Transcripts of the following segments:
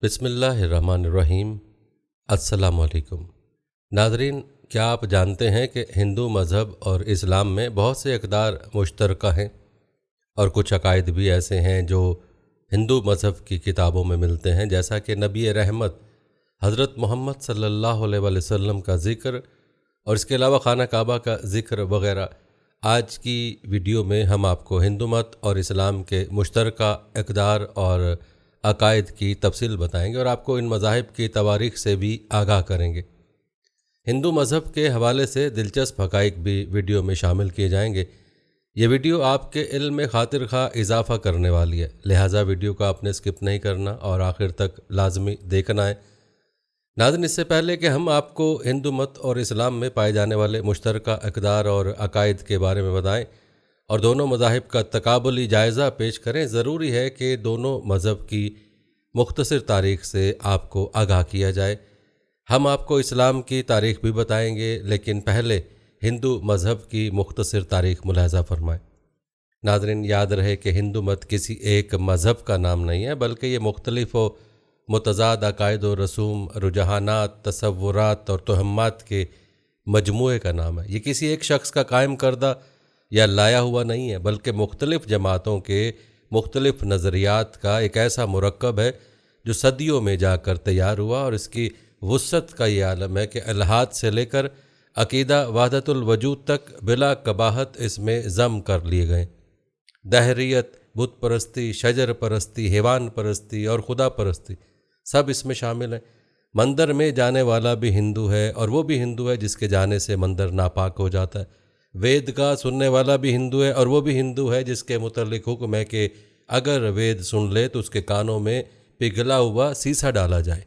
بسم اللہ الرحمن الرحیم۔ السلام علیکم ناظرین، کیا آپ جانتے ہیں کہ ہندو مذہب اور اسلام میں بہت سے اقدار مشترکہ ہیں اور کچھ عقائد بھی ایسے ہیں جو ہندو مذہب کی کتابوں میں ملتے ہیں، جیسا کہ نبی رحمت حضرت محمد صلی اللہ علیہ وآلہ وسلم کا ذکر اور اس کے علاوہ خانہ کعبہ کا ذکر وغیرہ۔ آج کی ویڈیو میں ہم آپ کو ہندو مت اور اسلام کے مشترکہ اقدار اور عقائد کی تفصیل بتائیں گے اور آپ کو ان مذاہب کی تواریخ سے بھی آگاہ کریں گے۔ ہندو مذہب کے حوالے سے دلچسپ حقائق بھی ویڈیو میں شامل کیے جائیں گے۔ یہ ویڈیو آپ کے علم میں خاطر خواہ اضافہ کرنے والی ہے، لہٰذا ویڈیو کو آپ نے اسکپ نہیں کرنا اور آخر تک لازمی دیکھنا ہے۔ ناظرین، اس سے پہلے کہ ہم آپ کو ہندو مت اور اسلام میں پائے جانے والے مشترکہ اقدار اور عقائد کے بارے میں بتائیں اور دونوں مذاہب کا تقابلی جائزہ پیش کریں، ضروری ہے کہ دونوں مذہب کی مختصر تاریخ سے آپ کو آگاہ کیا جائے۔ ہم آپ کو اسلام کی تاریخ بھی بتائیں گے، لیکن پہلے ہندو مذہب کی مختصر تاریخ ملاحظہ فرمائیں۔ ناظرین، یاد رہے کہ ہندو مت کسی ایک مذہب کا نام نہیں ہے، بلکہ یہ مختلف و متضاد عقائد و رسوم، رجحانات، تصورات اور توہمات کے مجموعے کا نام ہے۔ یہ کسی ایک شخص کا قائم کردہ یا لایا ہوا نہیں ہے، بلکہ مختلف جماعتوں کے مختلف نظریات کا ایک ایسا مرکب ہے جو صدیوں میں جا کر تیار ہوا، اور اس کی وسعت کا یہ عالم ہے کہ الحاد سے لے کر عقیدہ وحدت الوجود تک بلا قباحت اس میں ضم کر لیے گئے۔ دہریت، بت پرستی، شجر پرستی، حیوان پرستی اور خدا پرستی سب اس میں شامل ہیں۔ مندر میں جانے والا بھی ہندو ہے، اور وہ بھی ہندو ہے جس کے جانے سے مندر ناپاک ہو جاتا ہے۔ وید کا سننے والا بھی ہندو ہے، اور وہ بھی ہندو ہے جس کے متعلق حکم ہے کہ اگر وید سن لے تو اس کے کانوں میں پگھلا ہوا سیسا ڈالا جائے۔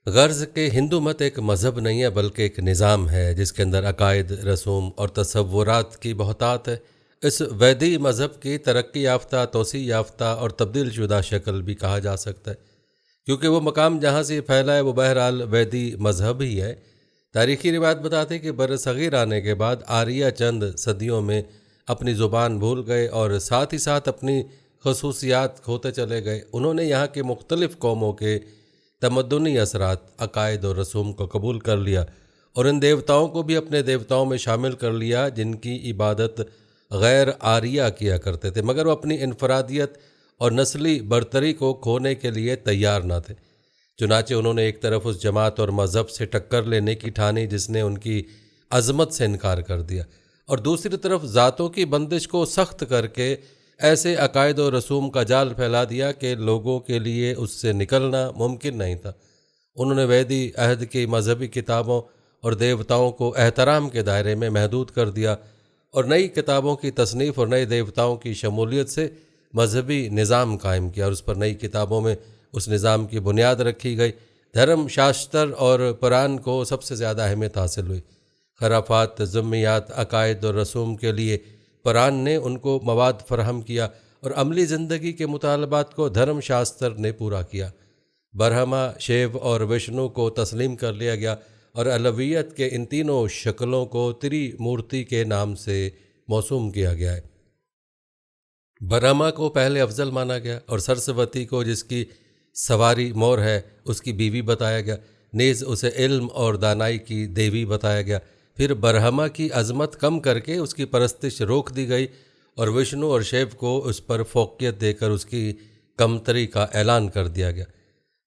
غرض کہ ہندو مت ایک مذہب نہیں ہے، بلکہ ایک نظام ہے جس کے اندر عقائد، رسوم اور تصورات کی بہتات ہے۔ اس ویدی مذہب کی ترقی یافتہ، توسیع یافتہ اور تبدیل شدہ شکل بھی کہا جا سکتا ہے، کیونکہ وہ مقام جہاں سے پھیلا ہے وہ بہرحال ویدی مذہب ہی ہے۔ تاریخی روایت بتاتے کہ برصغیر آنے کے بعد آریہ چند صدیوں میں اپنی زبان بھول گئے اور ساتھ ہی ساتھ اپنی خصوصیات کھوتے چلے گئے۔ انہوں نے یہاں کے مختلف قوموں کے تمدنی اثرات، عقائد اور رسوم کو قبول کر لیا اور ان دیوتاؤں کو بھی اپنے دیوتاؤں میں شامل کر لیا جن کی عبادت غیر آریہ کیا کرتے تھے، مگر وہ اپنی انفرادیت اور نسلی برتری کو کھونے کے لیے تیار نہ تھے۔ چنانچہ انہوں نے ایک طرف اس جماعت اور مذہب سے ٹکر لینے کی ٹھانی جس نے ان کی عظمت سے انکار کر دیا، اور دوسری طرف ذاتوں کی بندش کو سخت کر کے ایسے عقائد و رسوم کا جال پھیلا دیا کہ لوگوں کے لیے اس سے نکلنا ممکن نہیں تھا۔ انہوں نے ویدی عہد کی مذہبی کتابوں اور دیوتاؤں کو احترام کے دائرے میں محدود کر دیا، اور نئی کتابوں کی تصنیف اور نئے دیوتاؤں کی شمولیت سے مذہبی نظام قائم کیا، اور اس پر نئی کتابوں میں اس نظام کی بنیاد رکھی گئی۔ دھرم شاستر اور پران کو سب سے زیادہ اہمیت حاصل ہوئی۔ خرافات، ذمیات، عقائد اور رسوم کے لیے پران نے ان کو مواد فراہم کیا، اور عملی زندگی کے مطالبات کو دھرم شاستر نے پورا کیا۔ برہما، شیو اور وشنو کو تسلیم کر لیا گیا، اور الوہیت کے ان تینوں شکلوں کو تری مورتی کے نام سے موسوم کیا گیا ہے۔ برہما کو پہلے افضل مانا گیا، اور سرسوتی کو، جس کی سواری مور ہے، اس کی بیوی بتایا گیا، نیز اسے علم اور دانائی کی دیوی بتایا گیا۔ پھر برہما کی عظمت کم کر کے اس کی پرستش روک دی گئی، اور وشنو اور شیو کو اس پر فوقیت دے کر اس کی کمتری کا اعلان کر دیا گیا۔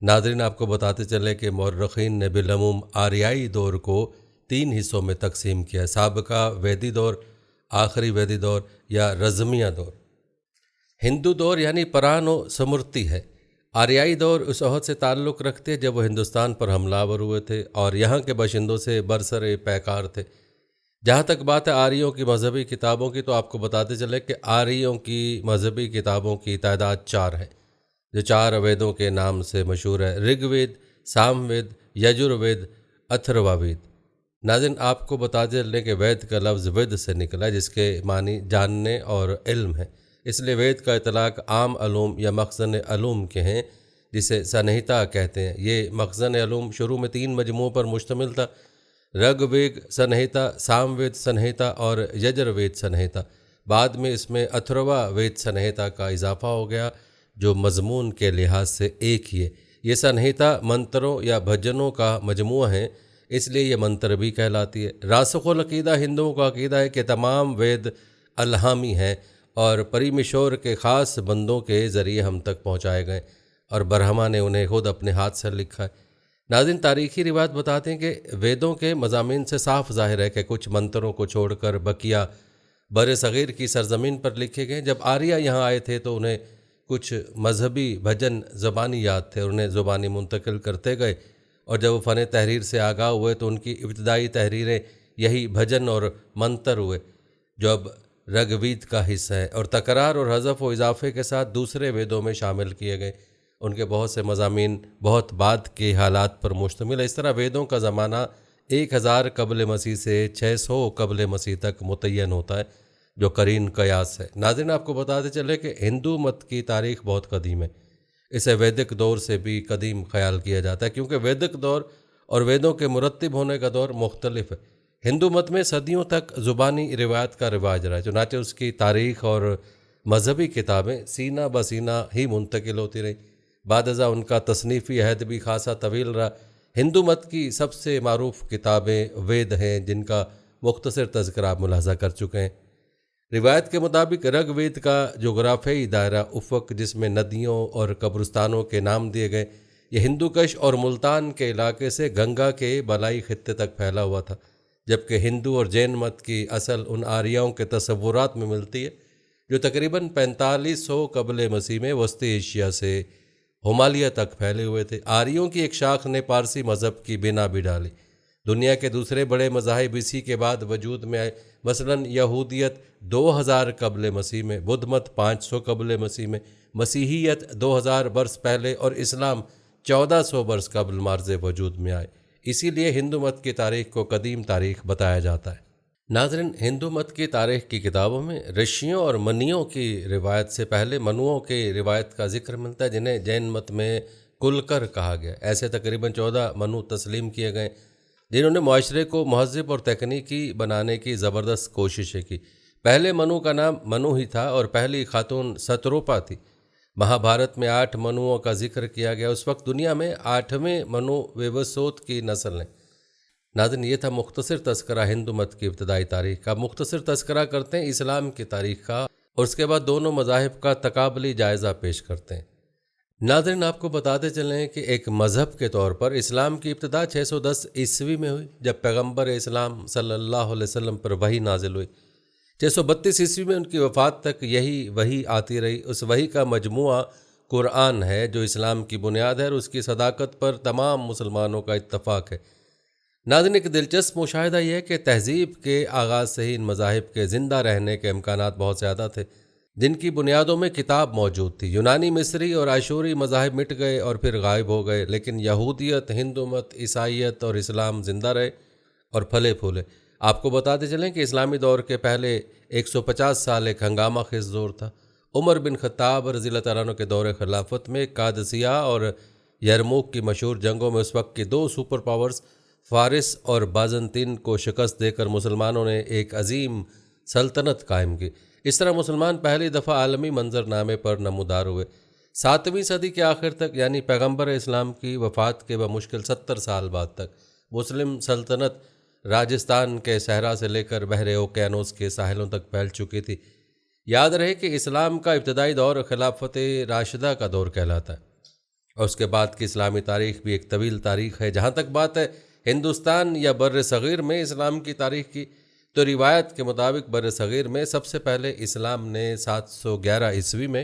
ناظرین، آپ کو بتاتے چلے کہ مورخین نے بالعموم آریائی دور کو 3 حصوں میں تقسیم کیا ہے: سابقہ ویدی دور، آخری ویدی دور یا رزمیہ دور۔ ہندو دور یعنی پران و سمرتی ہے۔ آریائی دور اس عہد سے تعلق رکھتے جب وہ ہندوستان پر حملہ آور ہوئے تھے اور یہاں کے باشندوں سے برسر پیکار تھے۔ جہاں تک بات ہے آریوں کی مذہبی کتابوں کی، تو آپ کو بتاتے چلے کہ آریوں کی مذہبی کتابوں کی تعداد 4 ہے، جو 4 ویدوں کے نام سے مشہور ہے: رگ وید، سام وید، یجر وید، اتھروا وید۔ ناظرین، آپ کو بتاتے چلے کہ وید کا لفظ ود سے نکلا، جس کے معنی جاننے اور علم ہے، اس لیے وید کا اطلاق عام علوم یا مخزن علوم کے ہیں، جسے سنہیتا کہتے ہیں۔ یہ مخزن علوم شروع میں 3 مجموعوں پر مشتمل تھا: رگ وید سنہیتا، سام وید سنہیتا اور یجر وید سنہیتا۔ بعد میں اس میں اتھروا وید سنہیتا کا اضافہ ہو گیا، جو مضمون کے لحاظ سے ایک ہی ہے۔ یہ سنہیتا منتروں یا بھجنوں کا مجموعہ ہے، اس لیے یہ منتر بھی کہلاتی ہے۔ راسخ العقیدہ ہندوؤں کا عقیدہ ہے کہ تمام وید الہامی ہیں اور پریمیشور کے خاص بندوں کے ذریعے ہم تک پہنچائے گئے، اور برہما نے انہیں خود اپنے ہاتھ سے لکھا ہے۔ ناظرین، تاریخی روایت بتاتے ہیں کہ ویدوں کے مضامین سے صاف ظاہر ہے کہ کچھ منتروں کو چھوڑ کر بقیہ بر صغیر کی سرزمین پر لکھے گئے۔ جب آریہ یہاں آئے تھے تو انہیں کچھ مذہبی بھجن زبانی یاد تھے، انہیں زبانی منتقل کرتے گئے، اور جب وہ فن تحریر سے آگاہ ہوئے تو ان کی ابتدائی تحریریں یہی بھجن اور منتر ہوئے، جو اب رگ وید کا حصہ ہے، اور تکرار اور حذف و اضافے کے ساتھ دوسرے ویدوں میں شامل کیے گئے۔ ان کے بہت سے مضامین بہت بعد کے حالات پر مشتمل ہے۔ اس طرح ویدوں کا زمانہ 1000 قبل مسیح سے 600 قبل مسیح تک متعین ہوتا ہے، جو قرین قیاس ہے۔ ناظرین، آپ کو بتاتے چلے کہ ہندو مت کی تاریخ بہت قدیم ہے، اسے ویدک دور سے بھی قدیم خیال کیا جاتا ہے، کیونکہ ویدک دور اور ویدوں کے مرتب ہونے کا دور مختلف ہے۔ ہندو مت میں صدیوں تک زبانی روایت کا رواج رہا ہے، چنانچہ اس کی تاریخ اور مذہبی کتابیں سینہ بہ سینہ ہی منتقل ہوتی رہیں۔ بعد ازاں ان کا تصنیفی عہد بھی خاصا طویل رہا۔ ہندو مت کی سب سے معروف کتابیں وید ہیں، جن کا مختصر تذکرہ آپ ملاحظہ کر چکے ہیں۔ روایت کے مطابق رگ وید کا جغرافیائی دائرہ افق، جس میں ندیوں اور قبرستانوں کے نام دیے گئے، یہ ہندو کش اور ملتان کے علاقے سے گنگا کے بالائی خطے تک پھیلا ہوا تھا، جبکہ ہندو اور جین مت کی اصل ان آریاؤں کے تصورات میں ملتی ہے جو تقریباً 4500 قبل مسیح میں وسطی ایشیا سے ہمالیہ تک پھیلے ہوئے تھے۔ آریوں کی ایک شاخ نے پارسی مذہب کی بنا بھی ڈالی۔ دنیا کے دوسرے بڑے مذاہب اسی کے بعد وجود میں آئے، مثلاً یہودیت 2000 قبل مسیح میں، بدھ مت 500 قبل مسیح میں، مسیحیت 2000 برس پہلے، اور اسلام 1400 برس قبل مارز وجود میں آئے۔ اسی لیے ہندو مت کی تاریخ کو قدیم تاریخ بتایا جاتا ہے۔ ناظرین، ہندو مت کی تاریخ کی کتابوں میں رشیوں اور منیوں کی روایت سے پہلے منوؤں کی روایت کا ذکر ملتا ہے، جنہیں جین مت میں کلکر کہا گیا۔ ایسے تقریباً 14 منو تسلیم کیے گئے جنہوں نے معاشرے کو مہذب اور تکنیکی بنانے کی زبردست کوششیں کی۔ پہلے منو کا نام منو ہی تھا اور پہلی خاتون ستروپا تھی۔ مہابھارت میں 8 منوؤں کا ذکر کیا گیا۔ اس وقت دنیا میں 8ویں منو ویوسوت کی نسل ہیں۔ ناظرین، یہ تھا مختصر تذکرہ ہندو مت کی ابتدائی تاریخ کا۔ مختصر تذکرہ کرتے ہیں اسلام کی تاریخ کا، اور اس کے بعد دونوں مذاہب کا تقابلی جائزہ پیش کرتے ہیں۔ ناظرین، آپ کو بتاتے چلیں کہ ایک مذہب کے طور پر اسلام کی ابتدا 610 عیسوی میں ہوئی، جب پیغمبر اسلام صلی اللہ علیہ وسلم پر وحی نازل ہوئی۔ 632 عیسوی میں ان کی وفات تک یہی وحی آتی رہی۔ اس وحی کا مجموعہ قرآن ہے، جو اسلام کی بنیاد ہے، اور اس کی صداقت پر تمام مسلمانوں کا اتفاق ہے۔ ناظرین، ایک دلچسپ مشاہدہ یہ ہے کہ تہذیب کے آغاز سے ہی ان مذاہب کے زندہ رہنے کے امکانات بہت زیادہ تھے، جن کی بنیادوں میں کتاب موجود تھی۔ یونانی، مصری اور آشوری مذاہب مٹ گئے اور پھر غائب ہو گئے، لیکن یہودیت، ہندو مت، عیسائیت اور اسلام زندہ رہے اور پھلے پھولے۔ آپ کو بتاتے چلیں کہ اسلامی دور کے پہلے 150 سال ایک ہنگامہ خیز دور تھا۔ عمر بن خطاب رضی اللہ تعالیٰ عنہ کے دور خلافت میں قادسیہ اور یرموک کی مشہور جنگوں میں اس وقت کی 2 سپر پاورز فارس اور بازنطین کو شکست دے کر مسلمانوں نے ایک عظیم سلطنت قائم کی۔ اس طرح مسلمان پہلی دفعہ عالمی منظرنامے پر نمودار ہوئے۔ 7ویں صدی کے آخر تک، یعنی پیغمبر اسلام کی وفات کے بمشکل 70 سال بعد تک، مسلم سلطنت راجستھان کے صحرا سے لے کر بحر اوقیانوس کے ساحلوں تک پھیل چکی تھی۔ یاد رہے کہ اسلام کا ابتدائی دور خلافت راشدہ کا دور کہلاتا ہے، اور اس کے بعد کی اسلامی تاریخ بھی ایک طویل تاریخ ہے۔ جہاں تک بات ہے ہندوستان یا بر صغیر میں اسلام کی تاریخ کی، تو روایت کے مطابق بر صغیر میں سب سے پہلے اسلام نے 711 عیسوی میں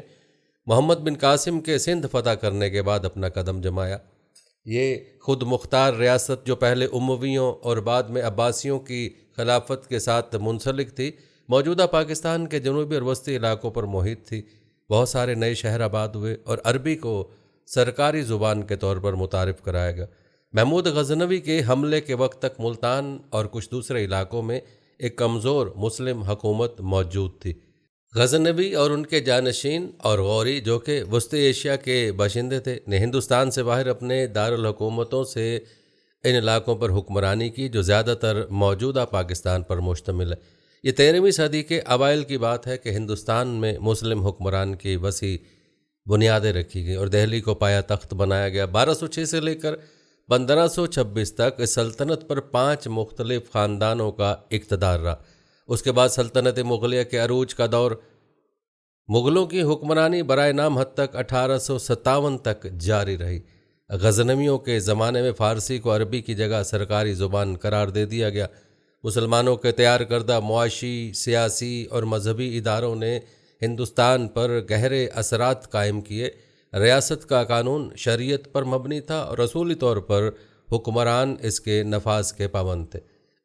محمد بن قاسم کے سندھ فتح کرنے کے بعد اپنا قدم جمایا۔ یہ خود مختار ریاست، جو پہلے امویوں اور بعد میں عباسیوں کی خلافت کے ساتھ منسلک تھی، موجودہ پاکستان کے جنوبی اور وسطی علاقوں پر محیط تھی۔ بہت سارے نئے شہر آباد ہوئے اور عربی کو سرکاری زبان کے طور پر متعارف کرایا گیا۔ محمود غزنوی کے حملے کے وقت تک ملتان اور کچھ دوسرے علاقوں میں ایک کمزور مسلم حکومت موجود تھی۔ غزنوی اور ان کے جانشین اور غوری، جو کہ وسطی ایشیا کے باشندے تھے، نے ہندوستان سے باہر اپنے دارالحکومتوں سے ان علاقوں پر حکمرانی کی، جو زیادہ تر موجودہ پاکستان پر مشتمل ہے۔ یہ 13ویں صدی کے اوائل کی بات ہے کہ ہندوستان میں مسلم حکمران کی وسیع بنیادیں رکھی گئیں اور دہلی کو پایا تخت بنایا گیا۔ 1206 سے لے کر 1526 تک اس سلطنت پر 5 مختلف خاندانوں کا اقتدار رہا۔ اس کے بعد سلطنت مغلیہ کے عروج کا دور، مغلوں کی حکمرانی برائے نام حد تک 1857 تک جاری رہی۔ غزنویوں کے زمانے میں فارسی کو عربی کی جگہ سرکاری زبان قرار دے دیا گیا۔ مسلمانوں کے تیار کردہ معاشی، سیاسی اور مذہبی اداروں نے ہندوستان پر گہرے اثرات قائم کیے۔ ریاست کا قانون شریعت پر مبنی تھا اور اصولی طور پر حکمران اس کے نفاذ کے پابند تھے۔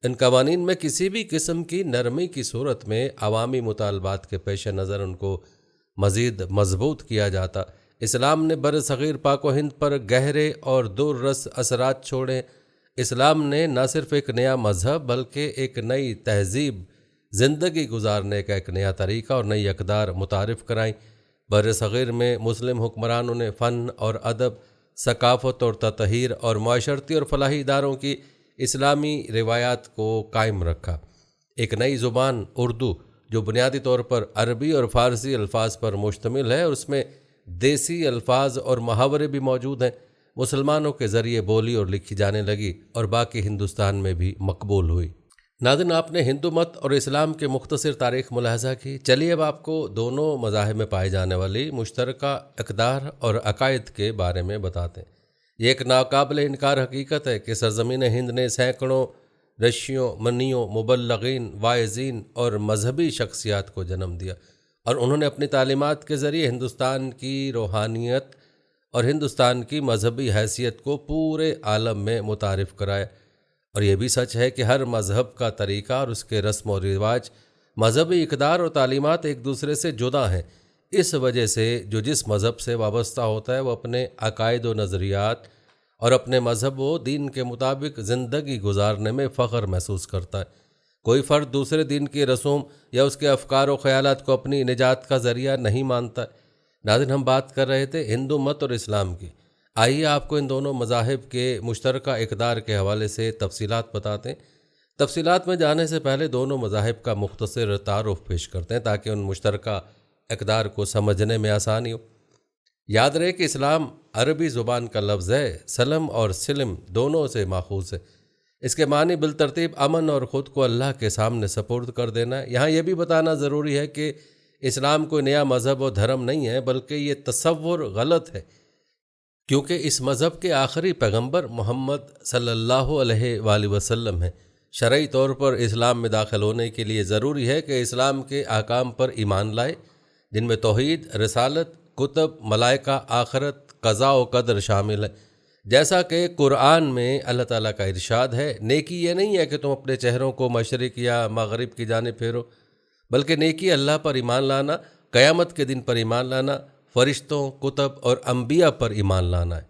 ان قوانین میں کسی بھی قسم کی نرمی کی صورت میں عوامی مطالبات کے پیش نظر ان کو مزید مضبوط کیا جاتا۔ اسلام نے بر صغیر پاک و ہند پر گہرے اور دور رس اثرات چھوڑے۔ اسلام نے نہ صرف ایک نیا مذہب بلکہ ایک نئی تہذیب، زندگی گزارنے کا ایک نیا طریقہ اور نئی اقدار متعارف کرائیں۔ بر صغیر میں مسلم حکمرانوں نے فن اور ادب، ثقافت اور تطہیر اور معاشرتی اور فلاحی اداروں کی اسلامی روایات کو قائم رکھا۔ ایک نئی زبان اردو جو بنیادی طور پر عربی اور فارسی الفاظ پر مشتمل ہے اور اس میں دیسی الفاظ اور محاورے بھی موجود ہیں، مسلمانوں کے ذریعے بولی اور لکھی جانے لگی اور باقی ہندوستان میں بھی مقبول ہوئی۔ ناظرین، آپ نے ہندو مت اور اسلام کے مختصر تاریخ ملاحظہ کی۔ چلیے اب آپ کو دونوں مذاہب میں پائے جانے والی مشترکہ اقدار اور عقائد کے بارے میں بتاتے ہیں۔ یہ ایک ناقابل انکار حقیقت ہے کہ سرزمین ہند نے سینکڑوں رشیوں، منیوں، مبلغین، واعظین اور مذہبی شخصیات کو جنم دیا، اور انہوں نے اپنی تعلیمات کے ذریعے ہندوستان کی روحانیت اور ہندوستان کی مذہبی حیثیت کو پورے عالم میں متعارف کرایا۔ اور یہ بھی سچ ہے کہ ہر مذہب کا طریقہ اور اس کے رسم و رواج، مذہبی اقدار اور تعلیمات ایک دوسرے سے جدا ہیں۔ اس وجہ سے جو جس مذہب سے وابستہ ہوتا ہے وہ اپنے عقائد و نظریات اور اپنے مذہب و دین کے مطابق زندگی گزارنے میں فخر محسوس کرتا ہے۔ کوئی فرد دوسرے دین کی رسوم یا اس کے افکار و خیالات کو اپنی نجات کا ذریعہ نہیں مانتا ہے۔ ناظرین، ہم بات کر رہے تھے ہندو مت اور اسلام کی۔ آئیے آپ کو ان دونوں مذاہب کے مشترکہ اقدار کے حوالے سے تفصیلات بتاتے ہیں۔ تفصیلات میں جانے سے پہلے دونوں مذاہب کا مختصر تعارف پیش کرتے ہیں تاکہ ان مشترکہ اقدار کو سمجھنے میں آسانی ہو۔ یاد رہے کہ اسلام عربی زبان کا لفظ ہے، سلم اور سلم دونوں سے ماخوذ ہے۔ اس کے معنی بالترتیب امن اور خود کو اللہ کے سامنے سپرد کر دینا ہے۔ یہاں یہ بھی بتانا ضروری ہے کہ اسلام کوئی نیا مذہب و دھرم نہیں ہے، بلکہ یہ تصور غلط ہے، کیونکہ اس مذہب کے آخری پیغمبر محمد صلی اللہ علیہ وآلہ وسلم ہیں۔ شرعی طور پر اسلام میں داخل ہونے کے لیے ضروری ہے کہ اسلام کے احکام پر ایمان لائے، جن میں توحید، رسالت، کتب، ملائکہ، آخرت، قضاء و قدر شامل ہے۔ جیسا کہ قرآن میں اللہ تعالیٰ کا ارشاد ہے، نیکی یہ نہیں ہے کہ تم اپنے چہروں کو مشرق یا مغرب کی جانب پھیرو، بلکہ نیکی اللہ پر ایمان لانا، قیامت کے دن پر ایمان لانا، فرشتوں، کتب اور انبیاء پر ایمان لانا ہے۔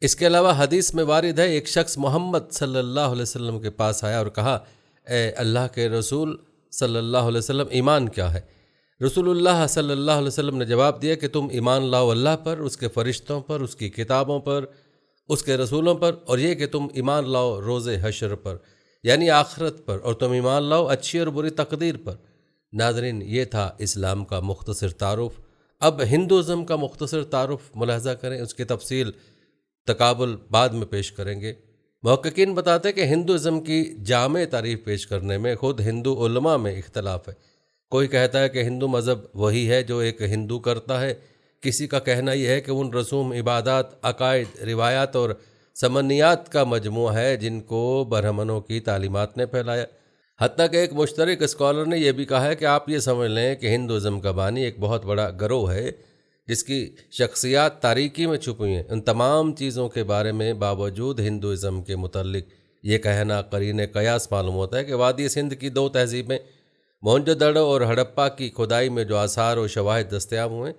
اس کے علاوہ حدیث میں وارد ہے، ایک شخص محمد صلی اللہ علیہ وسلم کے پاس آیا اور کہا، اے اللہ کے رسول صلی اللہ علیہ وسلم، ایمان کیا ہے؟ رسول اللہ صلی اللہ علیہ وسلم نے جواب دیا کہ تم ایمان لاؤ اللہ پر، اس کے فرشتوں پر، اس کی کتابوں پر، اس کے رسولوں پر، اور یہ کہ تم ایمان لاؤ روز حشر پر، یعنی آخرت پر، اور تم ایمان لاؤ اچھی اور بری تقدیر پر۔ ناظرین، یہ تھا اسلام کا مختصر تعارف۔ اب ہندوازم کا مختصر تعارف ملاحظہ کریں، اس کی تفصیل تقابل بعد میں پیش کریں گے۔ محققین بتاتے ہیں کہ ہندوازم کی جامع تعریف پیش کرنے میں خود ہندو علماء میں اختلاف ہے۔ کوئی کہتا ہے کہ ہندو مذہب وہی ہے جو ایک ہندو کرتا ہے، کسی کا کہنا یہ ہے کہ ان رسوم، عبادات، عقائد، روایات اور سمنیات کا مجموعہ ہے جن کو برہمنوں کی تعلیمات نے پھیلایا۔ حتیٰ کہ ایک مشترک اسکالر نے یہ بھی کہا ہے کہ آپ یہ سمجھ لیں کہ ہندوازم کا بانی ایک بہت بڑا گروہ ہے جس کی شخصیات تاریکی میں چھپی ہیں۔ ان تمام چیزوں کے بارے میں باوجود ہندوازم کے متعلق یہ کہنا قرین قیاس معلوم ہوتا ہے کہ وادی سندھ کی 2 تہذیبیں موہنجو دڑو اور ہڑپا کی کھدائی میں جو آثار و شواہد دستیاب ہوئے،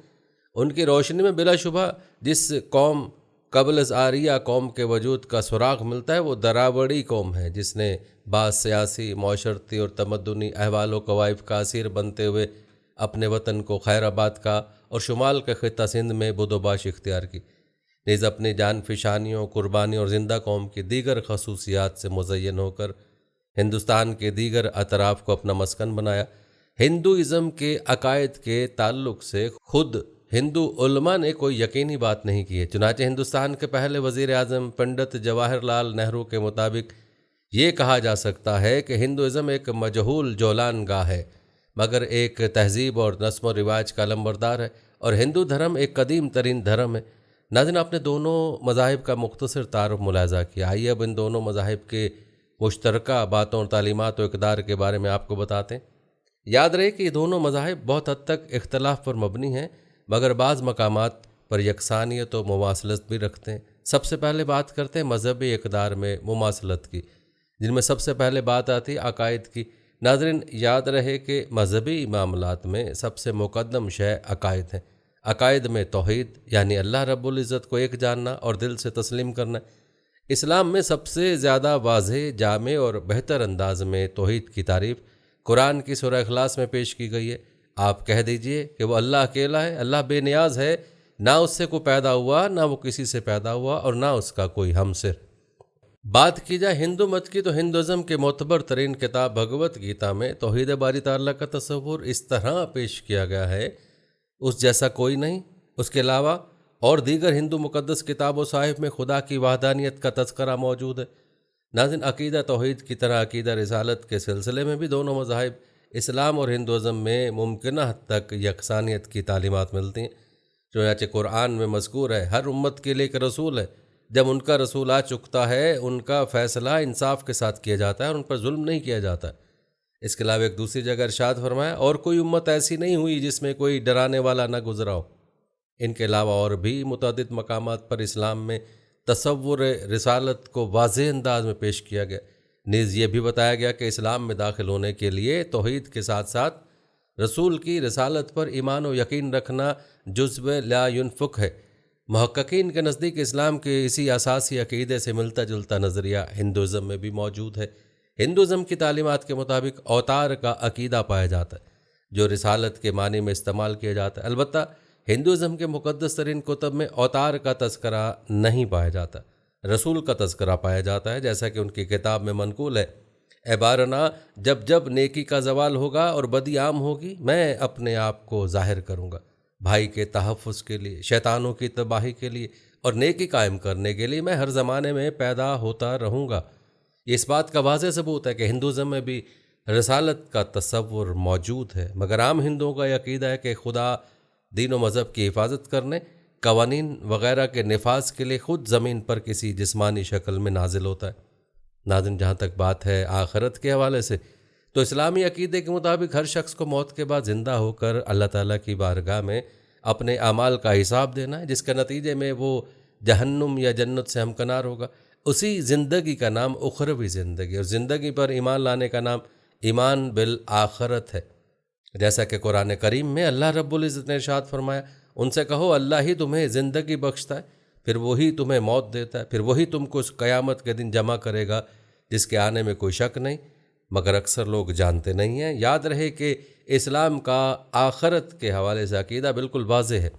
ان کی روشنی میں بلا شبہ جس قوم قبل از آریہ قوم کے وجود کا سراغ ملتا ہے وہ دراوڑی قوم ہے، جس نے بعض سیاسی، معاشرتی اور تمدنی احوال و قوائف کا اسیر بنتے ہوئے اپنے وطن کو خیر آباد کا اور شمال کے خطہ سندھ میں بدوباش اختیار کی، نیز اپنی جان فشانیوں، قربانی اور زندہ قوم کی دیگر خصوصیات سے مزین ہو کر ہندوستان کے دیگر اطراف کو اپنا مسکن بنایا۔ ہندوازم کے عقائد کے تعلق سے خود ہندو علماء نے کوئی یقینی بات نہیں کی ہے۔ چنانچہ ہندوستان کے پہلے وزیر اعظم پنڈت جواہر لال نہرو کے مطابق یہ کہا جا سکتا ہے کہ ہندوازم ایک مجہول جولان گاہ ہے، مگر ایک تہذیب اور رسم و رواج کا علمبردار ہے، اور ہندو دھرم ایک قدیم ترین دھرم ہے۔ ناظرین، آپ نے دونوں مذاہب کا مختصر تعارف ملاحظہ کیا، آئیے اب ان دونوں مذاہب کے مشترکہ باتوں اور تعلیمات و اقدار کے بارے میں آپ کو بتاتے ہیں۔ یاد رہے کہ یہ دونوں مذاہب بہت حد تک اختلاف پر مبنی ہیں، مگر بعض مقامات پر یکسانیت و مماثلت بھی رکھتے ہیں۔ سب سے پہلے بات کرتے ہیں مذہبی اقدار میں مماثلت کی، جن میں سب سے پہلے بات آتی ہے عقائد کی۔ ناظرین، یاد رہے کہ مذہبی معاملات میں سب سے مقدم شے عقائد ہیں۔ عقائد میں توحید یعنی اللہ رب العزت کو ایک جاننا اور دل سے تسلیم کرنا۔ اسلام میں سب سے زیادہ واضح، جامع اور بہتر انداز میں توحید کی تعریف قرآن کی سورہ اخلاص میں پیش کی گئی ہے۔ آپ کہہ دیجئے کہ وہ اللہ اکیلا ہے، اللہ بے نیاز ہے، نہ اس سے کوئی پیدا ہوا، نہ وہ کسی سے پیدا ہوا، اور نہ اس کا کوئی ہمسر۔ بات کی جائے ہندو مت کی تو ہندوازم کے معتبر ترین کتاب بھگوت گیتا میں توحید باری تعالیٰ کا تصور اس طرح پیش کیا گیا ہے، اس جیسا کوئی نہیں۔ اس کے علاوہ اور دیگر ہندو مقدس کتاب و صحائف میں خدا کی وحدانیت کا تذکرہ موجود ہے۔ ناظرین، عقیدہ توحید کی طرح عقیدہ رسالت کے سلسلے میں بھی دونوں مذاہب اسلام اور ہندوازم میں ممکنہ حد تک یکسانیت کی تعلیمات ملتی ہیں۔ چنانچہ قرآن میں مذکور ہے، ہر امت کے لیے ایک رسول ہے، جب ان کا رسول آ چکتا ہے ان کا فیصلہ انصاف کے ساتھ کیا جاتا ہے اور ان پر ظلم نہیں کیا جاتا۔ اس کے علاوہ ایک دوسری جگہ ارشاد فرمایا، اور کوئی امت ایسی نہیں ہوئی جس میں کوئی ڈرانے والا نہ گزرا ہو۔ ان کے علاوہ اور بھی متعدد مقامات پر اسلام میں تصور رسالت کو واضح انداز میں پیش کیا گیا۔ نیز یہ بھی بتایا گیا کہ اسلام میں داخل ہونے کے لیے توحید کے ساتھ ساتھ رسول کی رسالت پر ایمان و یقین رکھنا جزو لا ينفق ہے۔ محققین کے نزدیک اسلام کے اسی اساسی عقیدے سے ملتا جلتا نظریہ ہندوازم میں بھی موجود ہے۔ ہندوازم کی تعلیمات کے مطابق اوتار کا عقیدہ پایا جاتا ہے، جو رسالت کے معنی میں استعمال کیا جاتا ہے۔ البتہ ہندوازم کے مقدس ترین کتب میں اوتار کا تذکرہ نہیں پایا جاتا، رسول کا تذکرہ پایا جاتا ہے، جیسا کہ ان کی کتاب میں منقول ہے، اے بارنا، جب جب نیکی کا زوال ہوگا اور بدی عام ہوگی، میں اپنے آپ کو ظاہر کروں گا، بھائی کے تحفظ کے لیے، شیطانوں کی تباہی کے لیے اور نیکی قائم کرنے کے لیے میں ہر زمانے میں پیدا ہوتا رہوں گا۔ یہ اس بات کا واضح ثبوت ہے کہ ہندوازم میں بھی رسالت کا تصور موجود ہے، مگر عام ہندوؤں کا یہ عقیدہ ہے کہ خدا دین و مذہب کی حفاظت کرنے، قوانین وغیرہ کے نفاذ کے لیے خود زمین پر کسی جسمانی شکل میں نازل ہوتا ہے۔ ناظرین، جہاں تک بات ہے آخرت کے حوالے سے، تو اسلامی عقیدے کے مطابق ہر شخص کو موت کے بعد زندہ ہو کر اللہ تعالیٰ کی بارگاہ میں اپنے اعمال کا حساب دینا ہے، جس کے نتیجے میں وہ جہنم یا جنت سے ہمکنار ہوگا۔ اسی زندگی کا نام اخروی زندگی، اور زندگی پر ایمان لانے کا نام ایمان بالآخرت ہے۔ جیسا کہ قرآن کریم میں اللہ رب العزت نے ارشاد فرمایا، ان سے کہو اللہ ہی تمہیں زندگی بخشتا ہے، پھر وہی تمہیں موت دیتا ہے، پھر وہی تم کو اس قیامت کے دن جمع کرے گا جس کے آنے میں کوئی شک نہیں، مگر اکثر لوگ جانتے نہیں ہیں۔ یاد رہے کہ اسلام کا آخرت کے حوالے سے عقیدہ بالکل واضح ہے۔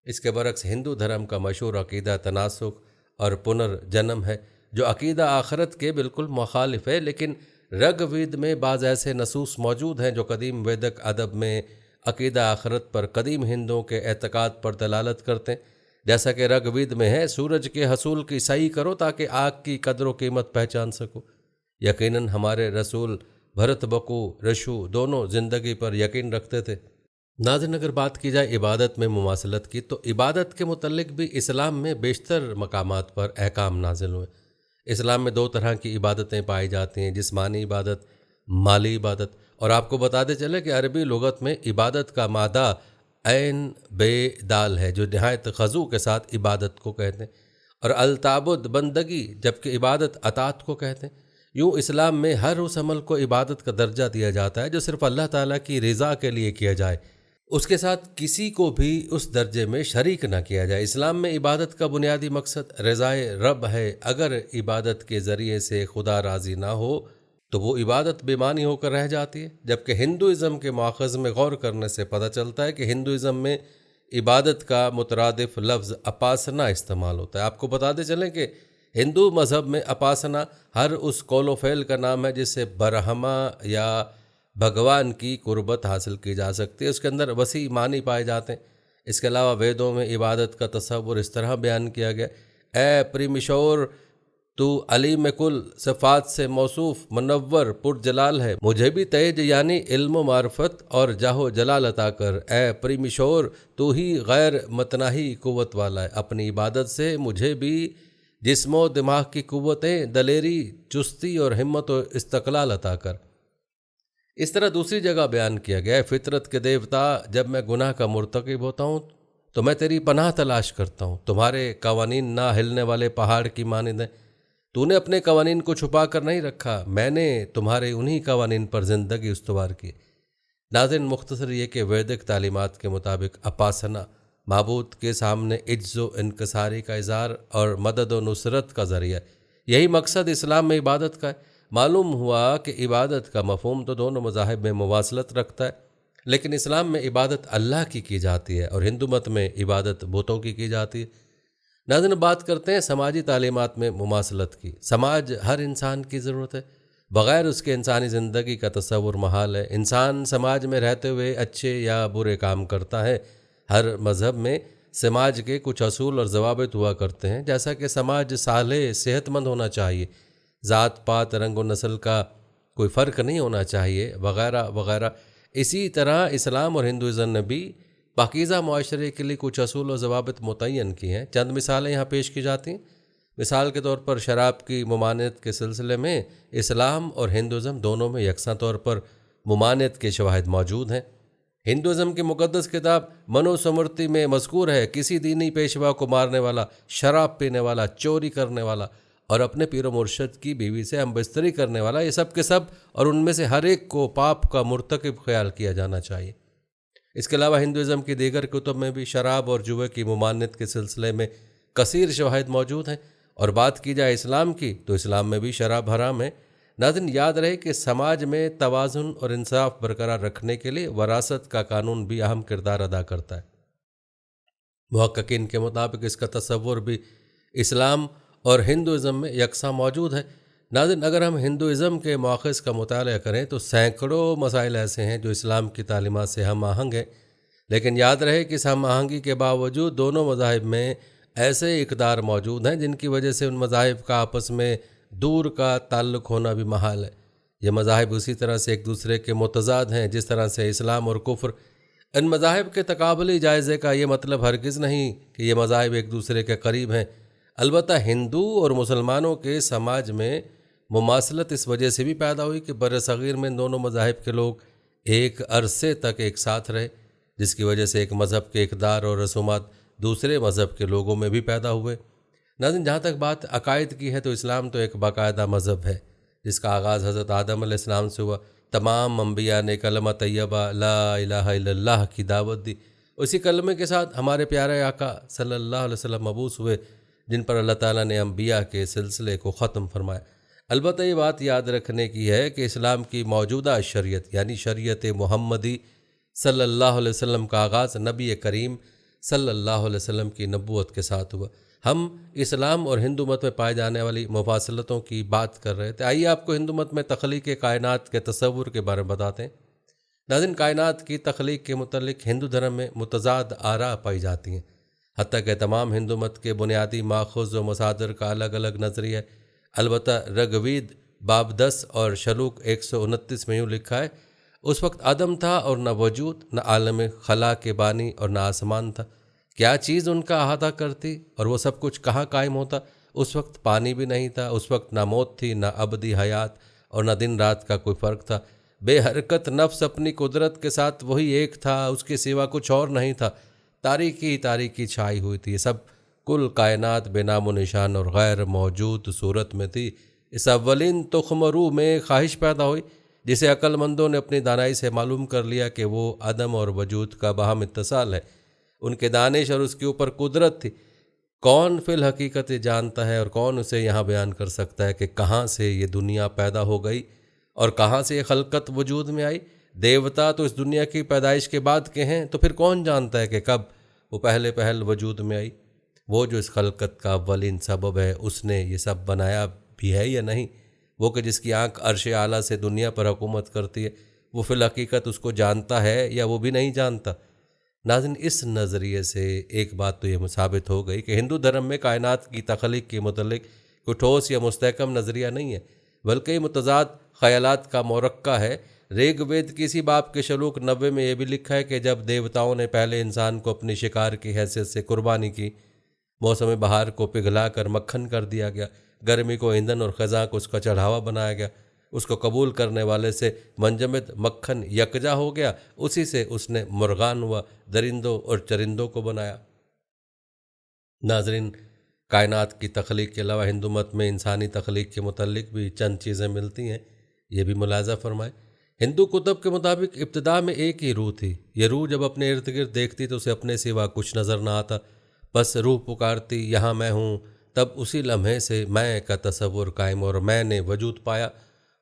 اس کے برعکس ہندو دھرم کا مشہور عقیدہ تناسخ اور پنرجنم ہے، جو عقیدہ آخرت کے بالکل مخالف ہے، لیکن رگ وید میں بعض ایسے نصوص موجود ہیں جو قدیم ویدک ادب میں عقیدہ آخرت پر قدیم ہندوؤں کے اعتقاد پر دلالت کرتے ہیں۔ جیسا کہ رگ وید میں ہے، سورج کے حصول کی صحیح کرو تاکہ آگ کی قدر و قیمت پہچان سکو۔ یقیناً ہمارے رسول بھرت بکو رشو دونوں زندگی پر یقین رکھتے تھے۔ ناظرین، اگر بات کی جائے عبادت میں مماثلت کی، تو عبادت کے متعلق بھی اسلام میں بیشتر مقامات پر احکام نازل ہوئے۔ اسلام میں دو طرح کی عبادتیں پائی جاتی ہیں، جسمانی عبادت، مالی عبادت، اور آپ کو بتاتے چلے کہ عربی لغت میں عبادت کا مادہ عین بے دال ہے، جو نہایت خضوع کے ساتھ عبادت کو کہتے ہیں، اور التعبد بندگی، جبکہ عبادت اطاعت کو کہتے ہیں۔ یوں اسلام میں ہر اس عمل کو عبادت کا درجہ دیا جاتا ہے جو صرف اللہ تعالیٰ کی رضا کے لیے کیا جائے، اس کے ساتھ کسی کو بھی اس درجے میں شریک نہ کیا جائے۔ اسلام میں عبادت کا بنیادی مقصد رضائے رب ہے۔ اگر عبادت کے ذریعے سے خدا راضی نہ ہو تو وہ عبادت بے معنی ہو کر رہ جاتی ہے، جبکہ ہندوازم کے ماخذ میں غور کرنے سے پتہ چلتا ہے کہ ہندوازم میں عبادت کا مترادف لفظ اپاسنا استعمال ہوتا ہے۔ آپ کو بتاتے چلیں کہ ہندو مذہب میں اپاسنا ہر اس قول و فعل کا نام ہے جس سے برہما یا بھگوان کی قربت حاصل کی جا سکتی ہے۔ اس کے اندر وسیع معنی پائے جاتے ہیں۔ اس کے علاوہ ویدوں میں عبادت کا تصور اس طرح بیان کیا گیا: اے پریمیشور، تو علیم کل صفات سے موصوف منور پرجلال ہے، مجھے بھی تیج یعنی علم و معرفت اور جاہ و جلال عطا کر۔ اے پریمیشور، تو ہی غیر متناہی قوت والا ہے، اپنی عبادت سے مجھے بھی جسم و دماغ کی قوتیں، دلیری، چستی اور ہمت و استقلال عطا کر۔ اس طرح دوسری جگہ بیان کیا گیا ہے: فطرت کے دیوتا، جب میں گناہ کا مرتکب ہوتا ہوں تو میں تیری پناہ تلاش کرتا ہوں، تمہارے قوانین نہ ہلنے والے پہاڑ کی مانند ہیں، تو نے اپنے قوانین کو چھپا کر نہیں رکھا، میں نے تمہارے انہی قوانین پر زندگی استوار کی۔ ناظرین، مختصر یہ کہ ویدک تعلیمات کے مطابق اپاسنا معبود کے سامنے عجز و انکساری کا اظہار اور مدد و نصرت کا ذریعہ، یہی مقصد اسلام میں عبادت کا ہے۔ معلوم ہوا کہ عبادت کا مفہوم تو دونوں مذاہب میں مواصلت رکھتا ہے، لیکن اسلام میں عبادت اللہ کی جاتی ہے اور ہندو مت میں عبادت بتوں کی جاتی ہے۔ ناظرین، بات کرتے ہیں سماجی تعلیمات میں مماثلت کی۔ سماج ہر انسان کی ضرورت ہے، بغیر اس کے انسانی زندگی کا تصور محال ہے۔ انسان سماج میں رہتے ہوئے اچھے یا برے کام کرتا ہے۔ ہر مذہب میں سماج کے کچھ اصول اور ضوابط ہوا کرتے ہیں، جیسا کہ سماج صالح، صحت مند ہونا چاہیے، ذات پات، رنگ و نسل کا کوئی فرق نہیں ہونا چاہیے، وغیرہ وغیرہ۔ اسی طرح اسلام اور ہندوازم نے بھی پاکیزہ معاشرے کے لیے کچھ اصول و ضوابط متعین کی ہیں۔ چند مثالیں یہاں پیش کی جاتی ہیں۔ مثال کے طور پر شراب کی ممانعت کے سلسلے میں اسلام اور ہندوازم دونوں میں یکساں طور پر ممانعت کے شواہد موجود ہیں۔ ہندوازم کی مقدس کتاب منو سمرتی میں مذکور ہے: کسی دینی پیشوا کو مارنے والا، شراب پینے والا، چوری کرنے والا اور اپنے پیر و مرشد کی بیوی سے ہم بستری کرنے والا، یہ سب کے سب اور ان میں سے ہر ایک کو پاپ کا مرتکب خیال کیا جانا چاہیے۔ اس کے علاوہ ہندوازم کی دیگر کتب میں بھی شراب اور جوئے کی ممانعت کے سلسلے میں کثیر شواہد موجود ہیں، اور بات کی جائے اسلام کی تو اسلام میں بھی شراب حرام ہے۔ ناظرین، یاد رہے کہ سماج میں توازن اور انصاف برقرار رکھنے کے لیے وراثت کا قانون بھی اہم کردار ادا کرتا ہے۔ محققین کے مطابق اس کا تصور بھی اسلام اور ہندوازم میں یکساں موجود ہے۔ ناظرین، اگر ہم ہندوازم کے مواخذ کا مطالعہ کریں تو سینکڑوں مسائل ایسے ہیں جو اسلام کی تعلیمات سے ہم آہنگ ہیں، لیکن یاد رہے کہ اس ہم آہنگی کے باوجود دونوں مذاہب میں ایسے اقدار موجود ہیں جن کی وجہ سے ان مذاہب کا آپس میں دور کا تعلق ہونا بھی محال ہے۔ یہ مذاہب اسی طرح سے ایک دوسرے کے متضاد ہیں جس طرح سے اسلام اور کفر۔ ان مذاہب کے تقابلی جائزے کا یہ مطلب ہرگز نہیں کہ یہ مذاہب ایک دوسرے کے قریب ہیں۔ البتہ ہندو اور مسلمانوں کے سماج میں مماثلت اس وجہ سے بھی پیدا ہوئی کہ برصغیر میں دونوں مذاہب کے لوگ ایک عرصے تک ایک ساتھ رہے، جس کی وجہ سے ایک مذہب کے اقدار اور رسومات دوسرے مذہب کے لوگوں میں بھی پیدا ہوئے۔ ناظرین، جہاں تک بات عقائد کی ہے تو اسلام تو ایک باقاعدہ مذہب ہے جس کا آغاز حضرت آدم علیہ السلام سے ہوا۔ تمام انبیاء نے کلمہ طیبہ لا الہ الا اللہ کی دعوت دی۔ اسی کلمے کے ساتھ ہمارے پیارے آقا صلی اللہ علیہ وسلم مبعوث ہوئے، جن پر اللہ تعالیٰ نے انبیاء کے سلسلے کو ختم فرمایا۔ البتہ یہ بات یاد رکھنے کی ہے کہ اسلام کی موجودہ شریعت یعنی شریعت محمدی صلی اللہ علیہ وسلم کا آغاز نبی کریم صلی اللہ علیہ وسلم کی نبوت کے ساتھ ہوا۔ ہم اسلام اور ہندو مت میں پائے جانے والی مفاصلتوں کی بات کر رہے تھے۔ آئیے آپ کو ہندو مت میں تخلیق کائنات کے تصور کے بارے میں بتاتے ہیں۔ ناظرین، کائنات کی تخلیق کے متعلق ہندو دھرم میں متضاد آراء پائی جاتی ہیں، حتیٰ کہ تمام ہندو مت کے بنیادی ماخذ و مصادر کا الگ الگ نظریہ ہے۔ البتہ رگوید باب 10 اور شلوک 129 میں یوں لکھا ہے: اس وقت عدم تھا اور نہ وجود، نہ عالم خلا کے بانی اور نہ آسمان تھا، کیا چیز ان کا احاطہ کرتی اور وہ سب کچھ کہاں قائم ہوتا؟ اس وقت پانی بھی نہیں تھا، اس وقت نہ موت تھی، نہ ابدی حیات اور نہ دن رات کا کوئی فرق تھا۔ بے حرکت نفس اپنی قدرت کے ساتھ وہی ایک تھا، اس کے سوا کچھ اور نہیں تھا، تاریکی تاریکی چھائی ہوئی تھی، سب کل کائنات بے نام و نشان اور غیر موجود صورت میں تھی۔ اس اولین تخم روح میں خواہش پیدا ہوئی جسے عقل مندوں نے اپنی دانائی سے معلوم کر لیا کہ وہ عدم اور وجود کا باہم اتصال ہے۔ ان کے دانش اور اس کے اوپر قدرت تھی۔ کون فی الحقیقت جانتا ہے اور کون اسے یہاں بیان کر سکتا ہے کہ کہاں سے یہ دنیا پیدا ہو گئی اور کہاں سے یہ خلقت وجود میں آئی؟ دیوتا تو اس دنیا کی پیدائش کے بعد کے ہیں، تو پھر کون جانتا ہے کہ کب وہ پہل وجود میں آئی؟ وہ جو اس خلقت کا اولین سبب ہے، اس نے یہ سب بنایا بھی ہے یا نہیں؟ وہ کہ جس کی آنکھ عرش اعلیٰ سے دنیا پر حکومت کرتی ہے، وہ فی الحقیقت اس کو جانتا ہے یا وہ بھی نہیں جانتا؟ ناظرین، اس نظریے سے ایک بات تو یہ ثابت ہو گئی کہ ہندو دھرم میں کائنات کی تخلیق کے متعلق کوئی ٹھوس یا مستحکم نظریہ نہیں ہے، بلکہ یہ متضاد خیالات کا مرکہ ہے۔ ریگ وید کی اسی باب کے شلوک 90 میں یہ بھی لکھا ہے کہ جب دیوتاؤں نے پہلے انسان کو اپنی شکار کی حیثیت سے قربانی کی، موسم بہار کو پگھلا کر مکھن کر دیا گیا، گرمی کو ایندھن اور خزاں کو اس کا چڑھاوا بنایا گیا، اس کو قبول کرنے والے سے منجمد مکھن یکجا ہو گیا، اسی سے اس نے مرغان و درندوں اور چرندوں کو بنایا۔ ناظرین، کائنات کی تخلیق کے علاوہ ہندو مت میں انسانی تخلیق کے متعلق بھی چند چیزیں ملتی ہیں، یہ بھی ملاحظہ فرمائیں۔ ہندو کتب کے مطابق ابتدا میں ایک ہی روح تھی۔ یہ روح جب اپنے ارد گرد دیکھتی تو اسے اپنے سوا کچھ نظر نہ آتا، بس روح پکارتی یہاں میں ہوں، تب اسی لمحے سے میں کا تصور قائم اور میں نے وجود پایا۔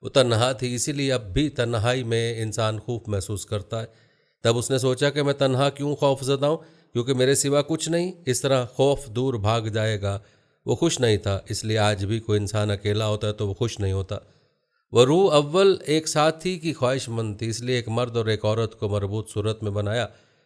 وہ تنہا تھی، اسی لیے اب بھی تنہائی میں انسان خوف محسوس کرتا ہے۔ تب اس نے سوچا کہ میں تنہا کیوں خوف زدہ ہوں، کیونکہ میرے سوا کچھ نہیں، اس طرح خوف دور بھاگ جائے گا۔ وہ خوش نہیں تھا، اس لیے آج بھی کوئی انسان اکیلا ہوتا ہے تو وہ خوش نہیں ہوتا۔ وہ روح اول ایک ساتھی کی خواہش مند تھی، اس لیے ایک مرد اور ایک عورت کو مربوط صورت میں بنایا،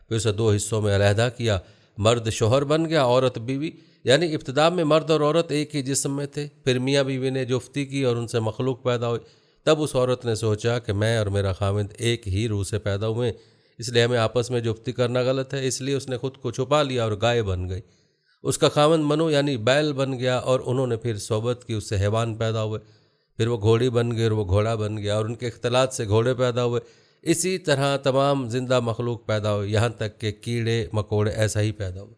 پھر اسے دو حصوں میں علیحدہ کیا، مرد شوہر بن گیا، عورت بیوی۔ یعنی ابتدا میں مرد اور عورت ایک ہی جسم میں تھے، پھر میاں بیوی نے جفتی کی اور ان سے مخلوق پیدا ہوئی۔ تب اس عورت نے سوچا کہ میں اور میرا خاوند ایک ہی روح سے پیدا ہوئے، اس لیے ہمیں آپس میں جفتی کرنا غلط ہے، اس لیے اس نے خود کو چھپا لیا اور گائے بن گئی۔ اس کا خاوند منو یعنی بیل بن گیا اور انہوں نے پھر صحبت کی، اس سے حیوان پیدا ہوئے، پھر وہ گھوڑی بن گئی اور وہ گھوڑا بن گیا اور ان کے اختلاط سے گھوڑے پیدا ہوئے۔ اسی طرح تمام زندہ مخلوق پیدا ہوئے، یہاں تک کہ کیڑے مکوڑے ایسا ہی پیدا ہوئے۔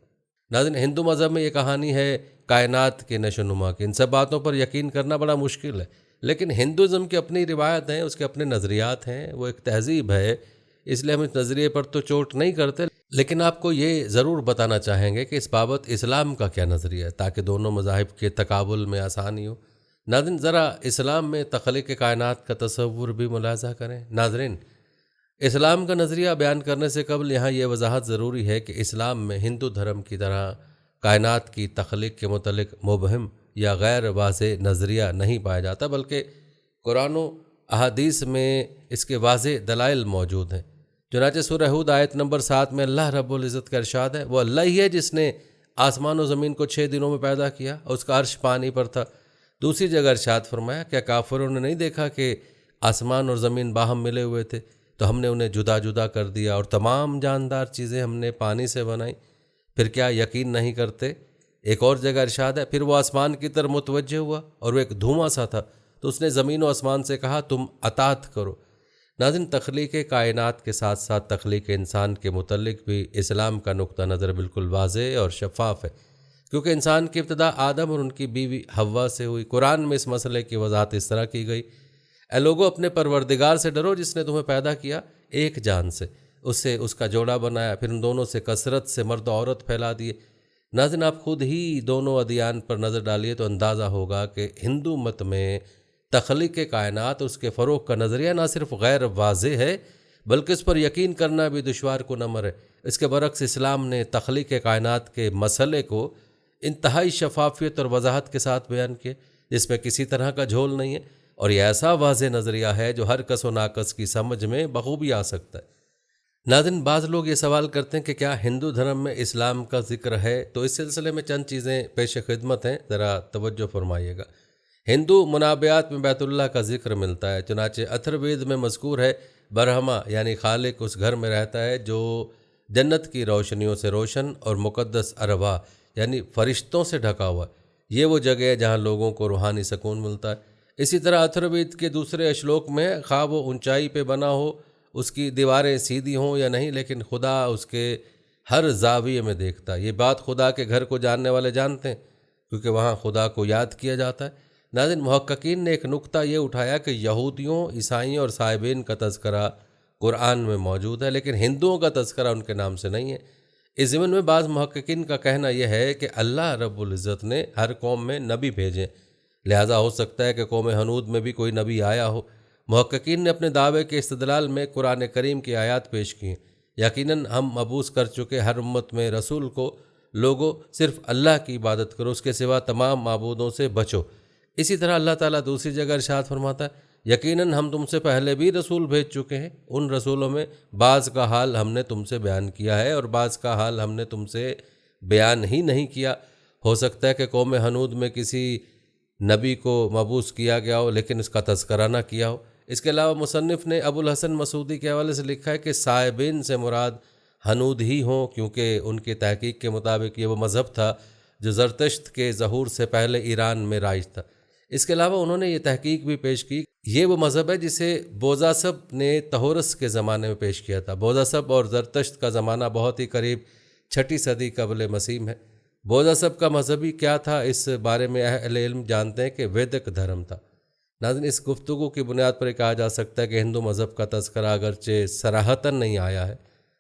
ناظرین، ہندو مذہب میں یہ کہانی ہے کائنات کے نشو و نما کی۔ ان سب باتوں پر یقین کرنا بڑا مشکل ہے، لیکن ہندوازم کی اپنی روایت ہیں، اس کے اپنے نظریات ہیں، وہ ایک تہذیب ہے، اس لیے ہم اس نظریے پر تو چوٹ نہیں کرتے، لیکن آپ کو یہ ضرور بتانا چاہیں گے کہ اس بابت اسلام کا کیا نظریہ ہے تاکہ دونوں مذاہب کے تقابل میں آسانی ہو۔ ناظرین، ذرا اسلام میں تخلیق کائنات کا تصور بھی ملاحظہ کریں۔ ناظرین، اسلام کا نظریہ بیان کرنے سے قبل یہاں یہ وضاحت ضروری ہے کہ اسلام میں ہندو دھرم کی طرح کائنات کی تخلیق کے متعلق مبہم یا غیر واضح نظریہ نہیں پایا جاتا، بلکہ قرآن و احادیث میں اس کے واضح دلائل موجود ہیں۔ چنانچہ سورہ ہود آیت نمبر 7 میں اللہ رب العزت کا ارشاد ہے، وہ اللہ ہی ہے جس نے آسمان و زمین کو 6 دنوں میں پیدا کیا اور اس کا عرش پانی پر تھا۔ دوسری جگہ ارشاد فرمایا، کیا کافروں نے نہیں دیکھا کہ آسمان اور زمین باہم ملے ہوئے تھے تو ہم نے انہیں جدا جدا کر دیا اور تمام جاندار چیزیں ہم نے پانی سے بنائیں، پھر کیا یقین نہیں کرتے؟ ایک اور جگہ ارشاد ہے، پھر وہ آسمان کی طرف متوجہ ہوا اور وہ ایک دھواں سا تھا تو اس نے زمین و آسمان سے کہا تم اطاعت کرو۔ ناظرین، تخلیق کائنات کے ساتھ ساتھ تخلیق انسان کے متعلق بھی اسلام کا نقطہ نظر بالکل واضح اور شفاف ہے، کیونکہ انسان کی ابتدا آدم اور ان کی بیوی حوا سے ہوئی۔ قرآن میں اس مسئلے کی وضاحت اس طرح کی گئی، اے لوگو اپنے پروردگار سے ڈرو جس نے تمہیں پیدا کیا ایک جان سے، اس سے اس کا جوڑا بنایا، پھر ان دونوں سے کثرت سے مرد و عورت پھیلا دیے۔ ناظرین، آپ خود ہی دونوں ادیان پر نظر ڈالیے تو اندازہ ہوگا کہ ہندو مت میں تخلیق کائنات اور اس کے فروغ کا نظریہ نہ صرف غیر واضح ہے بلکہ اس پر یقین کرنا بھی دشوار کنمر ہے۔ اس کے برعکس اسلام نے تخلیق کائنات کے مسئلے کو انتہائی شفافیت اور وضاحت کے ساتھ بیان کیا، جس میں کسی طرح کا جھول نہیں ہے، اور یہ ایسا واضح نظریہ ہے جو ہر کس و ناقص کی سمجھ میں بخوبی آ سکتا ہے۔ ناظرین، بعض لوگ یہ سوال کرتے ہیں کہ کیا ہندو دھرم میں اسلام کا ذکر ہے؟ تو اس سلسلے میں چند چیزیں پیش خدمت ہیں، ذرا توجہ فرمائیے گا۔ ہندو منابعات میں بیت اللہ کا ذکر ملتا ہے، چنانچہ اتھر وید میں مذکور ہے برہما یعنی خالق اس گھر میں رہتا ہے جو جنت کی روشنیوں سے روشن اور مقدس ارواح یعنی فرشتوں سے ڈھکا ہوا ہے۔ یہ وہ جگہ ہے جہاں لوگوں کو روحانی سکون ملتا ہے۔ اسی طرح اتھر وید کے دوسرے اشلوک میں خواہ وہ اونچائی پہ بنا ہو، اس کی دیواریں سیدھی ہوں یا نہیں، لیکن خدا اس کے ہر زاویے میں دیکھتا ہے۔ یہ بات خدا کے گھر کو جاننے والے جانتے ہیں کیونکہ وہاں خدا کو یاد کیا جاتا ہے۔ ناظرین، محققین نے ایک نقطہ یہ اٹھایا کہ یہودیوں، عیسائیوں اور صائبین کا تذکرہ قرآن میں موجود ہے لیکن ہندوؤں کا تذکرہ ان کے نام سے نہیں ہے۔ اس ضمن میں بعض محققین کا کہنا یہ ہے کہ اللہ رب العزت نے ہر قوم میں نبی بھیجے، لہٰذا ہو سکتا ہے کہ قوم ہنود میں بھی کوئی نبی آیا ہو۔ محققین نے اپنے دعوے کے استدلال میں قرآن کریم کی آیات پیش کی ہیں۔ یقیناً ہم مبعوث کر چکے ہر امت میں رسول کو لوگوں صرف اللہ کی عبادت کرو، اس کے سوا تمام معبودوں سے بچو۔ اسی طرح اللہ تعالیٰ دوسری جگہ ارشاد فرماتا ہے، یقیناً ہم تم سے پہلے بھی رسول بھیج چکے ہیں، ان رسولوں میں بعض کا حال ہم نے تم سے بیان کیا ہے اور بعض کا حال ہم نے تم سے بیان ہی نہیں کیا۔ ہو سکتا ہے کہ قوم ہنود میں کسی نبی کو مبعوث کیا گیا ہو لیکن اس کا تذکرہ نہ کیا ہو۔ اس کے علاوہ مصنف نے ابو الحسن مسعودی کے حوالے سے لکھا ہے کہ صائبین سے مراد ہنود ہی ہوں، کیونکہ ان کی تحقیق کے مطابق یہ وہ مذہب تھا جو زرتشت کے ظہور سے پہلے ایران میں رائج تھا۔ اس کے علاوہ انہوں نے یہ تحقیق بھی پیش کی، یہ وہ مذہب ہے جسے بوذاسب نے تہورس کے زمانے میں پیش کیا تھا۔ بوذاسب اور زرتشت کا زمانہ بہت ہی قریب 6 صدی قبل مسیح ہے۔ بوذاسب کا مذہبی کیا تھا، اس بارے میں اہل علم جانتے ہیں کہ ویدک دھرم تھا۔ ناظرین، اس گفتگو کی بنیاد پر یہ کہا جا سکتا ہے کہ ہندو مذہب کا تذکرہ اگرچہ صراحتاً نہیں آیا ہے،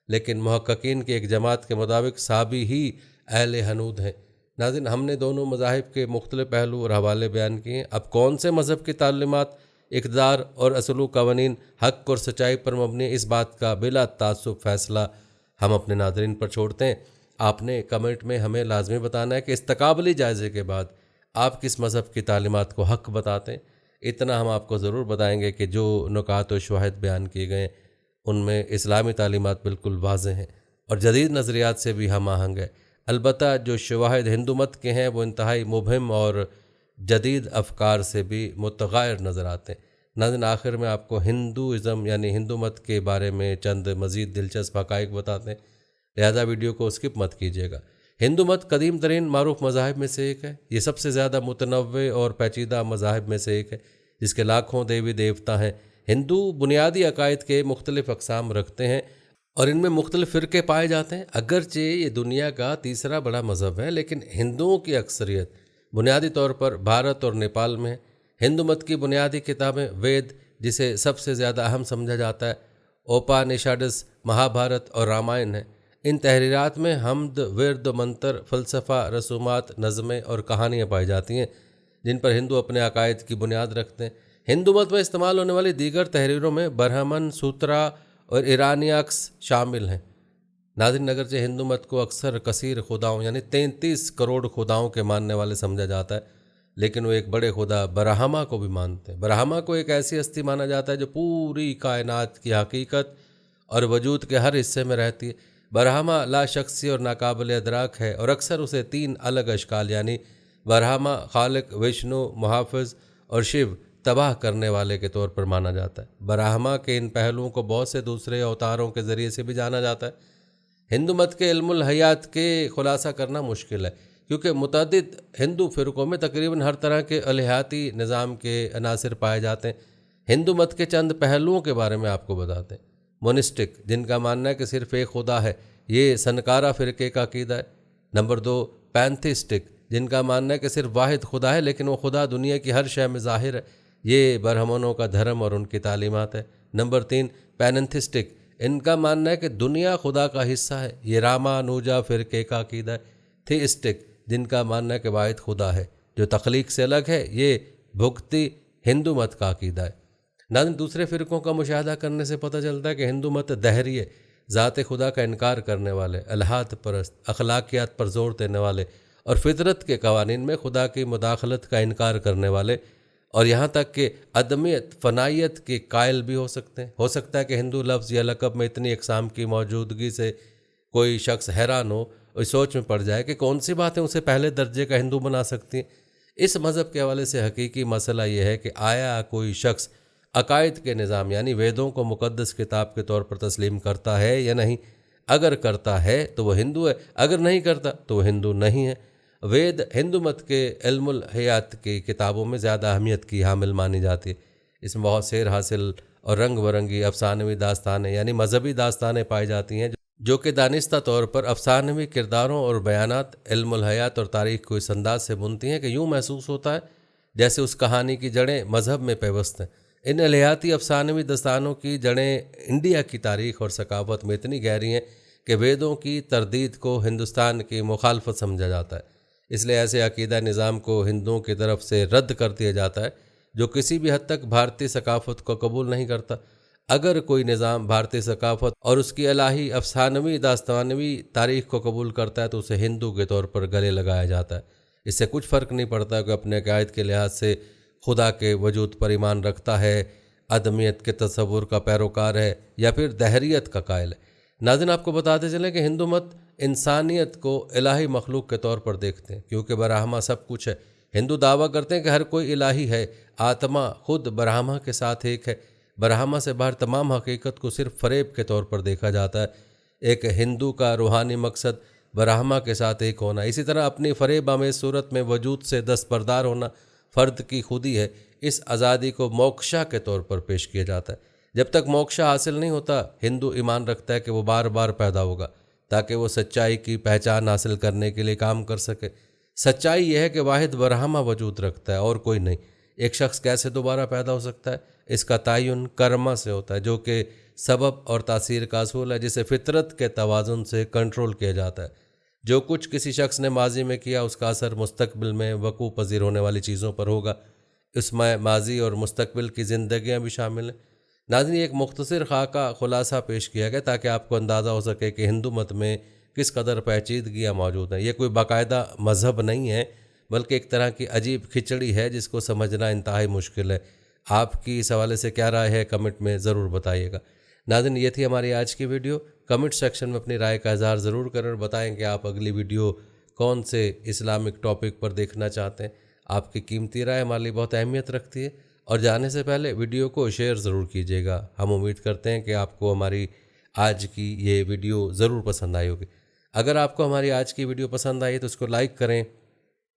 لیکن محققین کی ایک جماعت کے مطابق صابی ہی اہل ہنود ہیں۔ ناظرین، ہم نے دونوں مذاہب کے مختلف پہلو اور حوالے بیان کیے ہیں۔ اب کون سے مذہب کی تعلیمات، اقدار اور اصول و قوانین حق اور سچائی پر مبنی ہے، اس بات کا بلا تعصب فیصلہ ہم اپنے ناظرین پر چھوڑتے ہیں۔ آپ نے کمنٹ میں ہمیں لازمی بتانا ہے کہ اس تقابلی جائزے کے بعد آپ کس مذہب کی تعلیمات کو حق بتاتے ہیں۔ اتنا ہم آپ کو ضرور بتائیں گے کہ جو نکات و شواہد بیان کیے گئے ہیں ان میں اسلامی تعلیمات بالکل واضح ہیں اور جدید نظریات سے بھی ہم آہنگ ہے۔ البتہ جو شواہد ہندو مت کے ہیں وہ انتہائی مبہم اور جدید افکار سے بھی متغیر نظر آتے ہیں۔ ناظرین، آخر میں آپ کو ہندوازم یعنی ہندو مت کے بارے میں چند مزید دلچسپ حقائق بتاتے ہیں، لہذا ویڈیو کو اسکپ مت کیجیے گا۔ ہندو مت قدیم ترین معروف مذاہب میں سے ایک ہے۔ یہ سب سے زیادہ متنوع اور پیچیدہ مذاہب میں سے ایک ہے، جس کے لاکھوں دیوی دیوتا ہیں۔ ہندو بنیادی عقائد کے مختلف اقسام رکھتے ہیں اور ان میں مختلف فرقے پائے جاتے ہیں۔ اگرچہ یہ دنیا کا تیسرا بڑا مذہب ہے، لیکن ہندوؤں کی اکثریت بنیادی طور پر بھارت اور نیپال میں ہے۔ ہندو مت کی بنیادی کتابیں وید، جسے سب سے زیادہ اہم سمجھا جاتا ہے، اوپانشادس، مہابھارت اور رامائن ہیں۔ ان تحریرات میں حمد، ورد و منتر، فلسفہ، رسومات، نظمیں اور کہانیاں پائی جاتی ہیں جن پر ہندو اپنے عقائد کی بنیاد رکھتے ہیں۔ ہندو مت میں استعمال ہونے والی دیگر تحریروں میں برہمن سوترا اور ایرانیاکس شامل ہیں۔ ناظرین، اگرچہ ہندو مت کو اکثر کثیر خداؤں یعنی 33 کروڑ خداؤں کے ماننے والے سمجھا جاتا ہے، لیکن وہ ایک بڑے خدا برہما کو بھی مانتے ہیں۔ برہما کو ایک ایسی ہستی مانا جاتا ہے جو پوری کائنات کی حقیقت اور وجود کے ہر حصے میں رہتی ہے۔ برہما لا شخصی اور ناقابل ادراک ہے اور اکثر اسے 3 الگ اشکال یعنی برہما خالق، وشنو محافظ اور شیو تباہ کرنے والے کے طور پر مانا جاتا ہے۔ برہما کے ان پہلوؤں کو بہت سے دوسرے اوتاروں کے ذریعے سے بھی جانا جاتا ہے۔ ہندو مت کے علم الحیات کے خلاصہ کرنا مشکل ہے، کیونکہ متعدد ہندو فرقوں میں تقریباً ہر طرح کے الحیاتی نظام کے عناصر پائے جاتے ہیں۔ ہندو مت کے چند پہلوؤں کے بارے میں آپ کو بتاتے ہیں۔ مونسٹک، جن کا ماننا ہے کہ صرف ایک خدا ہے، یہ سنکارا فرقے کا عقیدہ ہے۔ نمبر 2، پینتھسٹک، جن کا ماننا ہے کہ صرف واحد خدا ہے لیکن وہ خدا دنیا کی ہر شے میں ظاہر ہے، یہ برہمنوں کا دھرم اور ان کی تعلیمات ہے۔ نمبر 3، پینتھسٹک، ان کا ماننا ہے کہ دنیا خدا کا حصہ ہے، یہ راما نوجا فرقے کا عقیدہ ہے۔ تھیسٹک، جن کا ماننا ہے کہ واحد خدا ہے جو تخلیق سے الگ ہے، یہ بھکتی ہندو مت کا عقیدہ ہے۔ ناظرین، دوسرے فرقوں کا مشاہدہ کرنے سے پتہ چلتا ہے کہ ہندو مت دہری ہے، ذات خدا کا انکار کرنے والے، الحاد پرست، اخلاقیات پر زور دینے والے اور فطرت کے قوانین میں خدا کی مداخلت کا انکار کرنے والے، اور یہاں تک کہ عدمیت، فنائیت کے قائل بھی ہو سکتے ہیں۔ ہو سکتا ہے کہ ہندو لفظ یا لقب میں اتنی اقسام کی موجودگی سے کوئی شخص حیران ہو اور سوچ میں پڑ جائے کہ کون سی باتیں اسے پہلے درجے کا ہندو بنا سکتی ہیں۔ اس مذہب کے حوالے سے حقیقی مسئلہ یہ ہے کہ آیا کوئی شخص عقائد کے نظام یعنی ویدوں کو مقدس کتاب کے طور پر تسلیم کرتا ہے یا نہیں؟ اگر کرتا ہے تو وہ ہندو ہے، اگر نہیں کرتا تو وہ ہندو نہیں ہے۔ وید ہندو مت کے علم الحیات کی کتابوں میں زیادہ اہمیت کی حامل مانی جاتی ہے۔ اس میں بہت سیر حاصل اور رنگ برنگی افسانوی داستانیں یعنی مذہبی داستانیں پائی جاتی ہیں جو کہ دانستہ طور پر افسانوی کرداروں اور بیانات علم الحیات اور تاریخ کو اس انداز سے بنتی ہیں کہ یوں محسوس ہوتا ہے جیسے اس کہانی کی جڑیں مذہب میں پیوست ہیں۔ ان الحیاتی افسانوی داستانوں کی جڑیں انڈیا کی تاریخ اور ثقافت میں اتنی گہری ہیں کہ ویدوں کی تردید کو ہندوستان کی مخالفت سمجھا جاتا ہے۔ اس لیے ایسے عقیدہ نظام کو ہندوؤں کی طرف سے رد کر دیا جاتا ہے جو کسی بھی حد تک بھارتی ثقافت کو قبول نہیں کرتا۔ اگر کوئی نظام بھارتی ثقافت اور اس کی الہی افسانوی داستانوی تاریخ کو قبول کرتا ہے تو اسے ہندو کے طور پر گلے لگایا جاتا ہے۔ اس سے کچھ فرق نہیں پڑتا کہ اپنے عقائد کے لحاظ سے خدا کے وجود پر ایمان رکھتا ہے، عدمیت کے تصور کا پیروکار ہے یا پھر دہریت کا قائل ہے۔ ناظرین، آپ کو بتاتے چلیں کہ ہندو مت انسانیت کو الہی مخلوق کے طور پر دیکھتے ہیں، کیونکہ برہما سب کچھ ہے۔ ہندو دعویٰ کرتے ہیں کہ ہر کوئی الہی ہے، آتما خود برہما کے ساتھ ایک ہے۔ برہما سے باہر تمام حقیقت کو صرف فریب کے طور پر دیکھا جاتا ہے۔ ایک ہندو کا روحانی مقصد برہما کے ساتھ ایک ہونا، اسی طرح اپنی فریب آمیز صورت میں وجود سے دستبردار ہونا فرد کی خودی ہے۔ اس آزادی کو موکشا کے طور پر پیش کیا جاتا ہے۔ جب تک موکشا حاصل نہیں ہوتا، ہندو ایمان رکھتا ہے کہ وہ بار بار پیدا ہوگا تاکہ وہ سچائی کی پہچان حاصل کرنے کے لیے کام کر سکے۔ سچائی یہ ہے کہ واحد برہما وجود رکھتا ہے اور کوئی نہیں۔ ایک شخص کیسے دوبارہ پیدا ہو سکتا ہے؟ اس کا تعین کرما سے ہوتا ہے، جو کہ سبب اور تاثیر کا اصول ہے، جسے فطرت کے توازن سے کنٹرول کیا جاتا ہے۔ جو کچھ کسی شخص نے ماضی میں کیا، اس کا اثر مستقبل میں وقوع پذیر ہونے والی چیزوں پر ہوگا۔ اس میں ماضی اور مستقبل کی زندگیاں بھی شامل ہیں۔ ناظرین، ایک مختصر خاکہ خلاصہ پیش کیا گیا تاکہ آپ کو اندازہ ہو سکے کہ ہندو مت میں کس قدر پیچیدگیاں موجود ہیں۔ یہ کوئی باقاعدہ مذہب نہیں ہے، بلکہ ایک طرح کی عجیب کھچڑی ہے جس کو سمجھنا انتہائی مشکل ہے۔ آپ کی اس حوالے سے کیا رائے ہے، کمنٹ میں ضرور بتائیے گا۔ ناظرین، یہ تھی ہماری آج کی ویڈیو۔ کمنٹ سیکشن میں اپنی رائے کا اظہار ضرور کریں اور بتائیں کہ آپ اگلی ویڈیو کون سے اسلامک ٹاپک پر دیکھنا چاہتے ہیں۔ آپ کی قیمتی رائے ہمارے لیے بہت اہمیت رکھتی ہے، اور جانے سے پہلے ویڈیو کو شیئر ضرور کیجیے گا۔ ہم امید کرتے ہیں کہ آپ کو ہماری آج کی یہ ویڈیو ضرور پسند آئی ہوگی۔ اگر آپ کو ہماری آج کی ویڈیو پسند آئی تو اس کو لائک کریں۔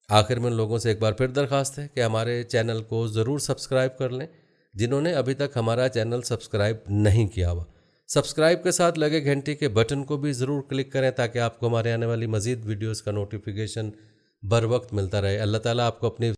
آخر میں ان لوگوں سے ایک بار پھر درخواست ہے کہ ہمارے چینل کو ضرور سبسکرائب کر لیں جنہوں نے ابھی تک ہمارا چینل سبسکرائب نہیں کیا ہوا۔ سبسکرائب کے ساتھ لگے گھنٹی کے بٹن کو بھی ضرور کلک کریں تاکہ آپ کو ہمارے آنے والی مزید ویڈیوز کا نوٹیفیکیشن بر وقت ملتا رہے۔ اللہ تعالیٰ آپ کو اپنی